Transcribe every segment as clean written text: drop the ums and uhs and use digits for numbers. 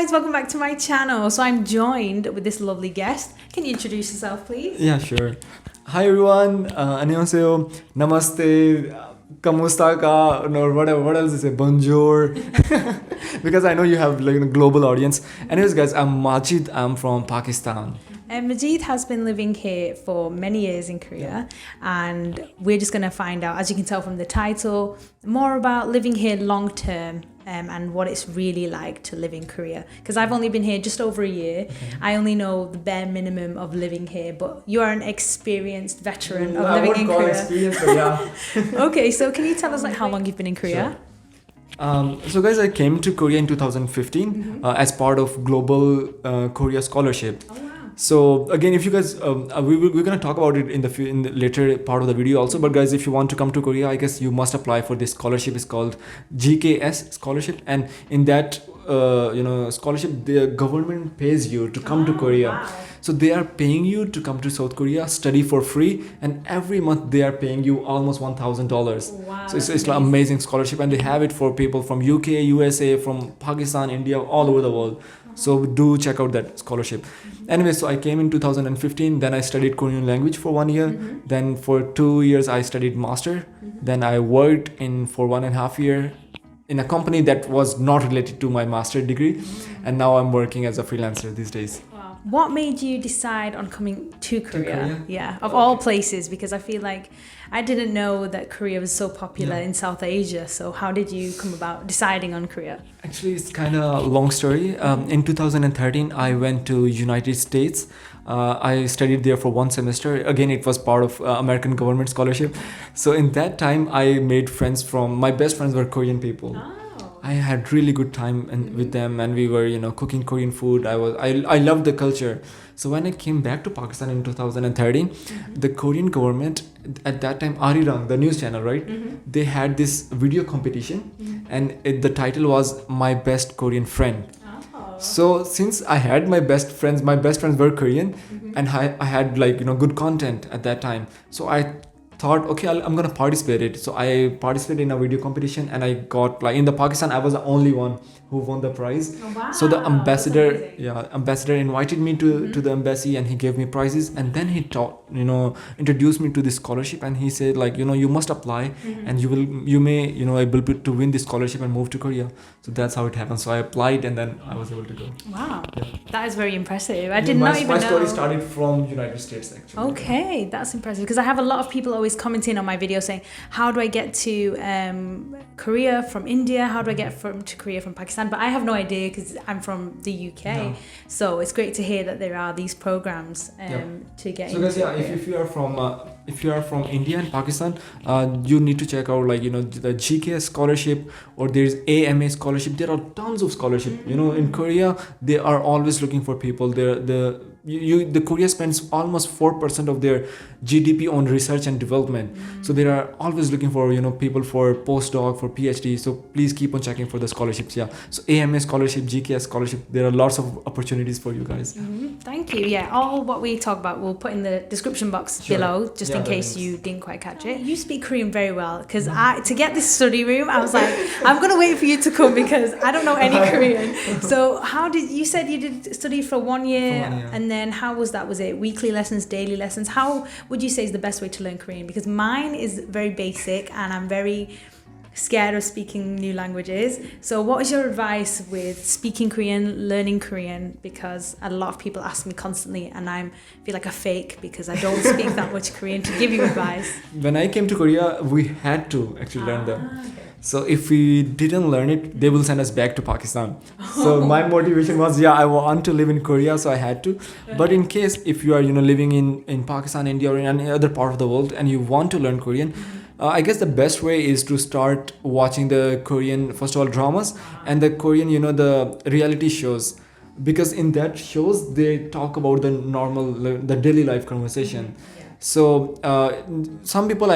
guys, welcome back to my channel. So I'm joined with this lovely guest. Can you introduce yourself, please? Yeah, sure. Hi everyone. 안녕하세요. Namaste. Kamusta ka? Or whatever. What else is it? Bonjour. Because I know you have like a global audience. Anyways, guys, I'm Majid. I'm from Pakistan. Majid has been living here for many years in Korea, and we're just going to find out, as you can tell from the title, more about living here long term and what it's really like to live in Korea. Because I've only been here just over a year. Okay. I only know the bare minimum of living here, but you are an experienced veteran of living in Korea. Experience, but yeah. Okay, so can you tell us like how long you've been in Korea? Sure. So guys, I came to Korea in 2015 as part of Global Korea Scholarship. Oh, wow. So again, if you guys, we're gonna talk about it in the later part of the video also. But guys, if you want to come to Korea, I guess you must apply for this scholarship. It's called GKS scholarship, and in that scholarship, the government pays you to come to Korea. Wow. So they are paying you to come to South Korea, study for free, and every month they are paying you almost $1,000. Wow, So it's an amazing scholarship, and they have it for people from UK, USA, from Pakistan, India, all over the world. So do check out that scholarship. Anyway, so I came in 2015. Then I studied Korean language for 1 year. Then for 2 years I studied master. Then I worked for 1.5 years in a company that was not related to my master degree. And now I'm working as a freelancer these days. Wow. What made you decide on coming to Korea? Yeah, of all places, because I feel like I didn't know that Korea was so popular in South Asia. So how did you come about deciding on Korea? Actually, it's kind of a long story. In 2013, I went to United States. I studied there for 1 semester. Again, it was part of American government scholarship. So in that time, I made friends my best friends were Korean people. Oh. I had really good time with them, and we were, cooking Korean food. I loved the culture. So when I came back to Pakistan in 2013, the Korean government at that time, Arirang, the news channel, right? They had this video competition, and the title was My Best Korean Friend. So since I had my best friends were Korean, and I had good content at that time. So I thought, okay, I'm gonna participate it. So I participated in a video competition, and I got in the Pakistan, I was the only one who won the prize. Oh, wow. So the ambassador invited me to the embassy, and he gave me prizes, and then he introduced me to this scholarship, and he said you must apply, and you may able to win this scholarship and move to Korea. So that's how it happened. So I applied, and then I was able to go. Wow, yeah. That is very impressive. I did not even know. My story started from United States, actually. Okay, that's impressive, because I have a lot of people always commenting on my video saying, how do I get to Korea from India? How do I get to Korea from Pakistan? But I have no idea, because I'm from the UK. No. So it's great to hear that there are these programs to get into. So guys, if you are from India and Pakistan, you need to check out the GKS scholarship, or there's AMA scholarship. There are tons of scholarship. In Korea, they are always looking for people. The Korea spends almost 4% of their GDP on research and development. So they are always looking for people for postdoc, for PhD. So please keep on checking for the scholarships. Yeah. So AMA scholarship, GKS scholarship, there are lots of opportunities for you guys. Thank you. Yeah, all what we talk about we'll put in the description box below, just in case you didn't quite catch it. You speak Korean very well, because to get this study room, I was like, I'm gonna wait for you to come, because I don't know any Korean. So you said you did study for 1 year, and then how was that? Was it weekly lessons, daily lessons? How would you say is the best way to learn Korean? Because mine is very basic, and I'm very scared of speaking new languages. So what is your advice with speaking Korean, learning Korean? Because a lot of people ask me constantly, and I feel like a fake because I don't speak that much Korean to give you advice. When I came to Korea, we had to actually learn them. Okay. So if we didn't learn it, they will send us back to Pakistan. So my motivation was, I want to live in Korea, so I had to. But in case if you are living in Pakistan, India, or in any other part of the world, and you want to learn Korean, I guess the best way is to start watching the Korean, first of all, dramas, and the Korean, the reality shows. Because in that shows, they talk about the daily life conversation. So some people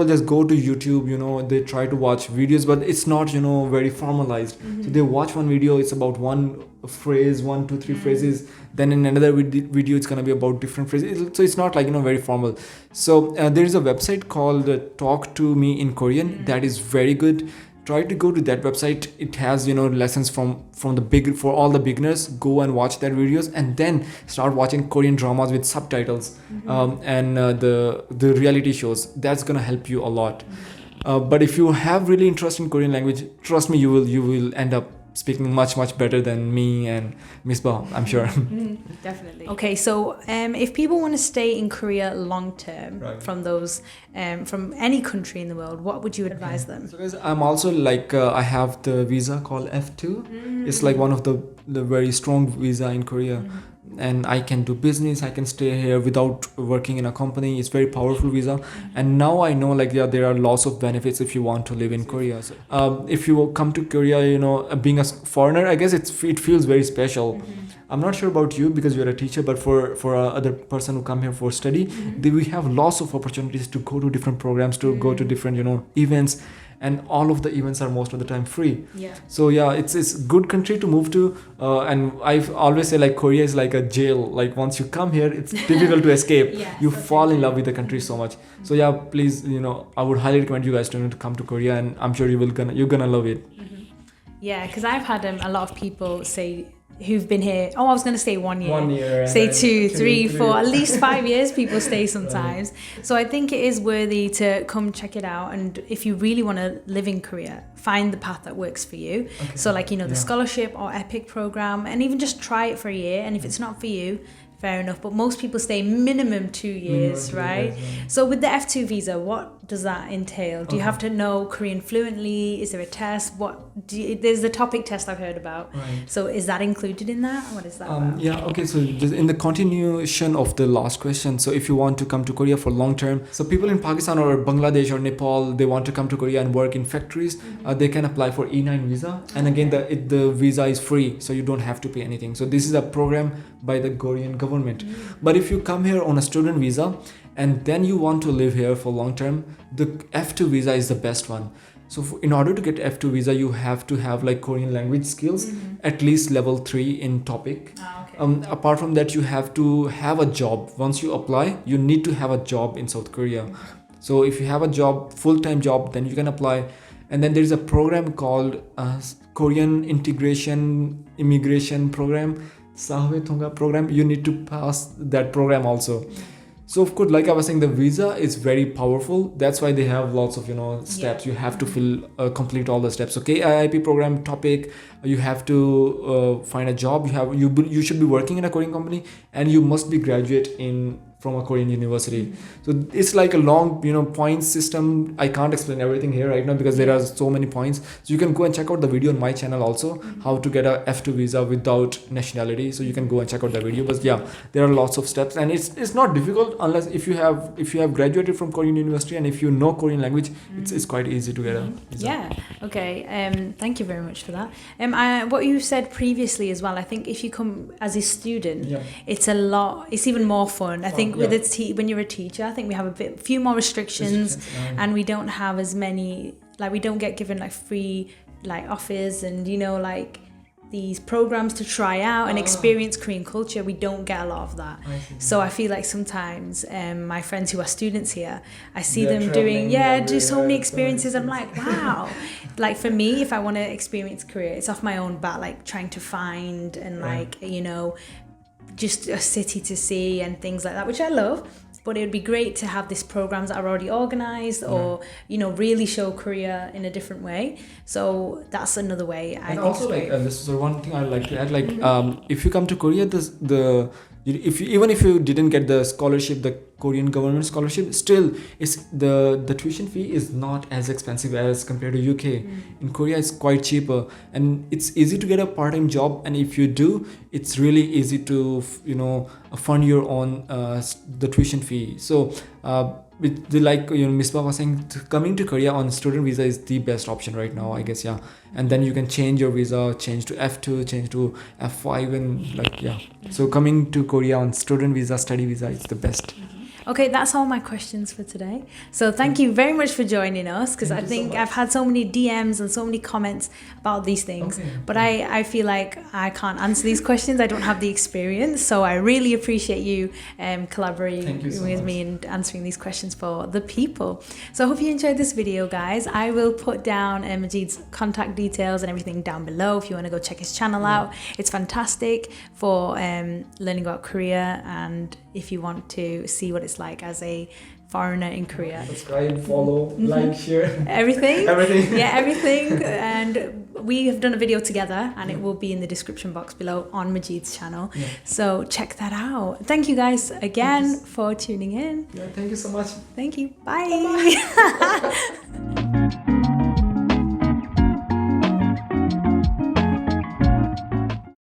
just go to YouTube, they try to watch videos, but it's not very formalized. So they watch one video, it's about one phrase, 1, 2, 3 phrases. Then in another video it's going to be about different phrases. So it's not very formal. So there is a website called Talk to Me in Korean that is very good. try to go to that website. It has, you know, lessons from the big, for all the beginners. Go and watch their videos, and then start watching Korean dramas with subtitles, and the reality shows. That's gonna help you a lot. But if you have really interest in Korean language, trust me, you will end up speaking much better than me and Misbah, I'm sure. Definitely. Okay, so if people want to stay in Korea long term, from those from any country in the world, what would you advise them? So guys, I'm also like I have the visa called F2. It's like one of the very strong visa in Korea. And I can do business, I can stay here without working in a company. It's very powerful visa. And now I know, like, yeah, there are lots of benefits if you want to live in Korea. So, if you come to Korea, you know, being a foreigner, I guess it feels very special. I'm not sure about you because you're a teacher, but for other person who come here for study, we have lots of opportunities to go to different programs, to go to different, you know, events. And all of the events are most of the time free. So yeah, it's good country to move to. And I always say, like, Korea is like a jail. Like, once you come here, it's difficult to escape. You fall in love with the country so much. So yeah, please, you know, I would highly recommend you guys to come to Korea, and I'm sure you're gonna love it. Yeah, because I've had a lot of people say, who've been here, I was going to say 1 year. 1 year. Say 2, 3, 4, at least 5 years people stay sometimes. So I think it is worthy to come check it out. And if you really want to live in Korea, find the path that works for you. So like, you know, the scholarship or EPIC program, and even just try it for a year. And if it's not for you, fair enough. But most people stay minimum 2 years, right? So with the F2 visa, what does that entail? Do you have to know Korean fluently? Is there a test? There's the topic test I've heard about. So is that included in that? What is that about? Yeah, okay, so just in the continuation of the last question, so if you want to come to Korea for long term, so people in Pakistan or Bangladesh or Nepal, they want to come to Korea and work in factories, they can apply for E9 visa. And again, the visa is free, so you don't have to pay anything. So this is a program by the Korean government. But if you come here on a student visa and then you want to live here for long term, the F2 visa is the best one. So in order to get F2 visa, you have to have like Korean language skills, at least level 3 in topic. Apart from that, you have to have a job. Once you apply, you need to have a job in South Korea. So if you have a job, full-time job, then you can apply. And then there is a program called Korean Integration Immigration Program, Sahwe Thonga program. You need to pass that program also. So of course, like I was saying, the visa is very powerful. That's why they have lots of, you know, steps. You have to complete all the steps. So KIIP program topic, you have to find a job. You should be working in a Korean company, and you must be graduate from a Korean university. So it's like a long, you know, points system. I can't explain everything here right now because there are so many points. So you can go and check out the video on my channel also, how to get a F2 visa without nationality. So you can go and check out the video. But yeah, there are lots of steps, and it's not difficult unless if you have graduated from Korean university and if you know Korean language, it's quite easy to get a visa. Yeah. Okay. Thank you very much for that. What you said previously as well, I think if you come as a student, it's even more fun. I think when you're a teacher, I think we have few more restrictions, and we don't have as many, like we don't get given like free like offers and, you know, like these programs to try out and experience Korean culture. We don't get a lot of that. So I feel like sometimes my friends who are students here, I see them do so many experiences. I'm like, wow. Like for me, if I want to experience Korea, it's off my own bat, like trying to find and like, you know, just a city to see and things like that, which I love. But it would be great to have these programs that are already organized or, you know, really show Korea in a different way. So that's another way. And also, like, this is one thing I'd like to add. Like, if you come to Korea, even if you didn't get the scholarship, the Korean government scholarship, still it's the tuition fee is not as expensive as compared to UK. In Korea, it's quite cheaper, and it's easy to get a part-time job. And if you do, it's really easy to, you know, fund your own the tuition fee. So like, you know, Misbah was saying, coming to Korea on student visa is the best option right now, I guess. And then you can change your visa, change to F2, change to F5, and like, so coming to Korea on student visa, study visa is the best. Okay, that's all my questions for today. So thank you very much for joining us, because I think I've had so many DMs and so many comments about these things, but I feel like I can't answer these questions. I don't have the experience, so I really appreciate you collaborating with me and answering these questions for the people. So I hope you enjoyed this video, guys. I will put down Majid's contact details and everything down below if you want to go check his channel out. It's fantastic for learning about Korea, and if you want to see what it's like as a foreigner in Korea. Subscribe, follow, like, share. Everything. Everything. Yeah, everything. And we have done a video together, and it will be in the description box below on Majid's channel. Yeah. So check that out. Thank you guys again for tuning in. Yeah, thank you so much. Thank you. Bye.